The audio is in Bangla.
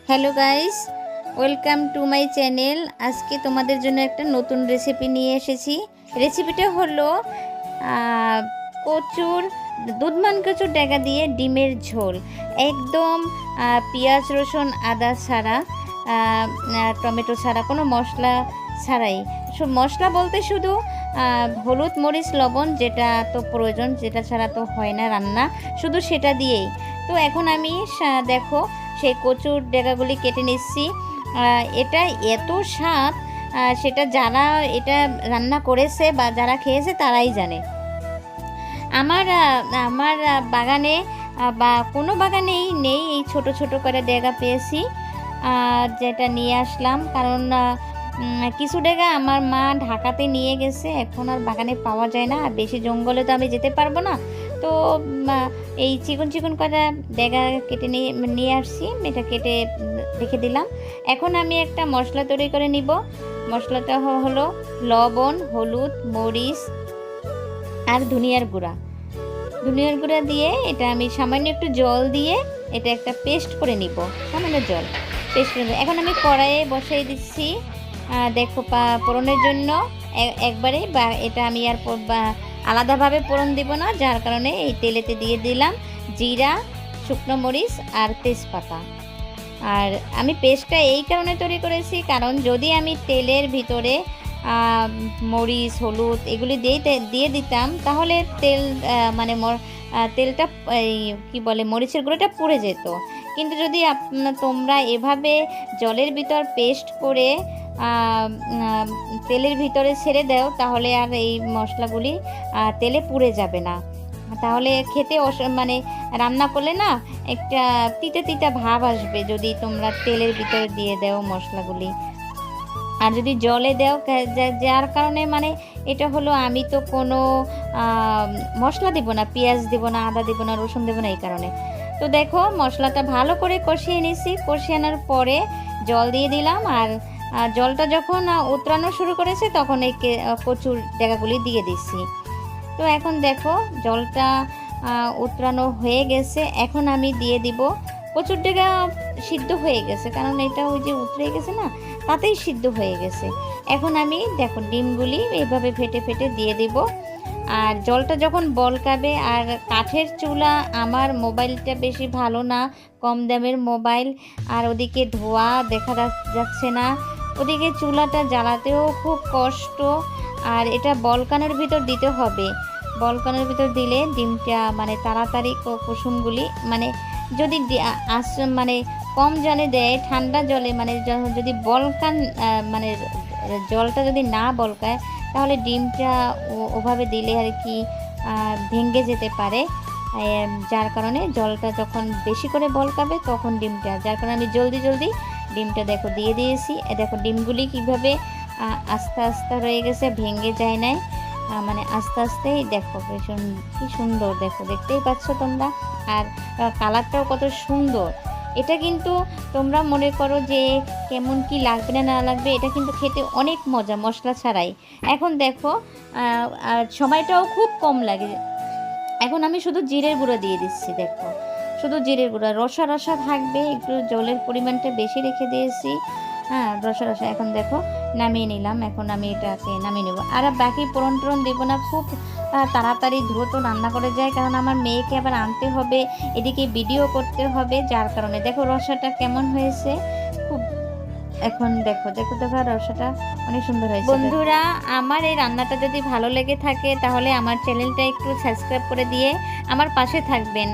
Hello guys, welcome to my channel. আজকে তোমাদের জন্য একটা নতুন রেসিপি নিয়ে এসেছি। রেসিপিটা হলো কচুর দুধমান কচুর ডেগা দিয়ে ডিমের ঝোল। একদম পেঁয়াজ রসুন আদা ছাড়া, টমেটো ছাড়া, কোনো মশলা ছাড়াই। মশলা বলতে শুধু হলুদ মরিচ লবণ, যেটা তো প্রয়োজন, যেটা ছাড়া তো হয় না রান্না, শুধু সেটা দিয়েই। তো এখন আমি দেখো সেই কচুর ডেগাগুলি কেটে নিচ্ছি। এটা এত স্বাদ, সেটা যারা এটা রান্না করেছে বা যারা খেয়েছে তারাই জানে। আমার আমার বাগানে বা কোনো বাগানেই নেই এই ছোট ছোট করে ডেগা পেয়েছি, যেটা নিয়ে আসলাম। কারণ কিছু ডেগা আমার মা ঢাকাতে নিয়ে গেছে, এখন আর বাগানে পাওয়া যায় না, আর বেশি জঙ্গলে তো আমি যেতে পারবো না। তো এই চিকন চিকন কটা ডেগা কেটে নিয়ে আসছি, এটা কেটে রেখে দিলাম। এখন আমি একটা মশলা তৈরি করে নিব। মশলাটা হলো লবণ, হলুদ, মরিচ আর ধনিয়ার গুঁড়া দিয়ে এটা আমি সামান্য একটু জল দিয়ে এটা একটা পেস্ট করে নিব। সামান্য জল পেস্ট করে এখন আমি কড়াইয়ে বসাই দিচ্ছি। দেখো পোড়নের জন্য একবারে, বা এটা আমি আর আলাদাভাবে পোড়ন দিব না, যার কারণে এই তেলেতে দিয়ে দিলাম জিরা, শুকনো মরিচ আর তেজপাতা। আর আমি পেস্টটা এই কারণে তৈরি করেছি, কারণ যদি আমি তেলের ভিতরে মরিচ, হলুদ এগুলি দিয়ে দিতাম, তাহলে তেলটা কি বলে মরিচের গুঁড়োটা পুড়ে যেত। কিন্তু যদি তোমরা এভাবে জলের ভিতর পেস্ট করে তেলের ভিতরে ছেড়ে দাও, তাহলে আর এই মশলাগুলি তেলে পুড়ে যাবে না। তাহলে খেতে রান্না করলে না একটা তিতা তিতা ভাব আসবে যদি তোমরা তেলের ভিতরে দিয়ে দাও মশলাগুলি। আর যদি জলে দাও, যার কারণে এটা হলো আমি তো কোনো মশলা দেব না, পেঁয়াজ দেব না, আদা দেব না, রসুন দেব না, এই কারণে। তো দেখো মশলাটা ভালো করে কষিয়ে নিছি। কষিয়ে আনার পরে জল দিয়ে দিলাম, আর জলটা যখন উতরানো শুরু করেছে তখন এই কচুর ডেগাগুলি দিয়ে দিচ্ছি। তো এখন দেখো জলটা উতরানো হয়ে গেছে। এখন আমি দিয়ে দিব কচুর ডেগা সিদ্ধ হয়ে গেছে, কারণ এটা ওই যে উতরে গেছে না, তাতেই সিদ্ধ হয়ে গেছে। এখন আমি দেখো ডিমগুলি এইভাবে ফেটে ফেটে দিয়ে দিব। আর জলটা যখন বলকাবে, আর কাঠের চুলা, আমার মোবাইলটা বেশি ভালো না, কম দামের মোবাইল, আর ওদিকে ধোয়া দেখা যাচ্ছে না, ওদিকে চুলাটা জ্বালাতেও খুব কষ্ট। আর এটা বলকানের ভিতর দিতে হবে। বলকানের ভিতর দিলে ডিমটা তাড়াতাড়ি কুসুমগুলি যদি কম জলে দেয়, ঠান্ডা জলে যদি বলকান জলটা যদি না বলকায়, তাহলে ডিমটা ওভাবে দিলে আর কি ভেঙে যেতে পারে। যার কারণে জলটা যখন বেশি করে বলকাবে তখন ডিমটা, যার কারণে আমি জলদি ডিমটা দেখো দিয়ে দিয়েছি। দেখো ডিমগুলি কিভাবে আস্তে আস্তে রয়ে গেছে, ভেঙে যায় নাই, আস্তে আস্তেই দেখো ভীষণ কি সুন্দর, দেখো দেখতেই পাচ্ছ তোমরা। আর কালারটাও কত সুন্দর। এটা কিন্তু তোমরা মনে করো যে কেমন কি লাগবে না লাগবে, এটা কিন্তু খেতে অনেক মজা মশলা ছাড়াই। এখন দেখো সময়টাও খুব কম লাগে। এখন আমি শুধু জিরের গুঁড়ো দিয়ে দিচ্ছি। দেখো শুধু জিরের গুঁড়ো, রসা রসা থাকবে, একটু জলের পরিমাণটা বেশি রেখে দিয়েছি। রসা রসা। এখন দেখো নামিয়ে নিলাম। এখন আমি এটাকে নামিয়ে নেব। আর বাকি পোড়ন টোড়ন দেবো না, খুব তাড়াতাড়ি দ্রুত রান্না করে যায়, কারণ আমার মেয়েকে আবার আনতে হবে, এদিকে ভিডিও করতে হবে, যার কারণে। দেখো রসাটা কেমন হয়েছে, খুব। এখন দেখো রসাটা অনেক সুন্দর হয়েছে। বন্ধুরা, আমার এই রান্নাটা যদি ভালো লেগে থাকে, তাহলে আমার চ্যানেলটা একটু সাবস্ক্রাইব করে দিয়ে আমার পাশে থাকবেন।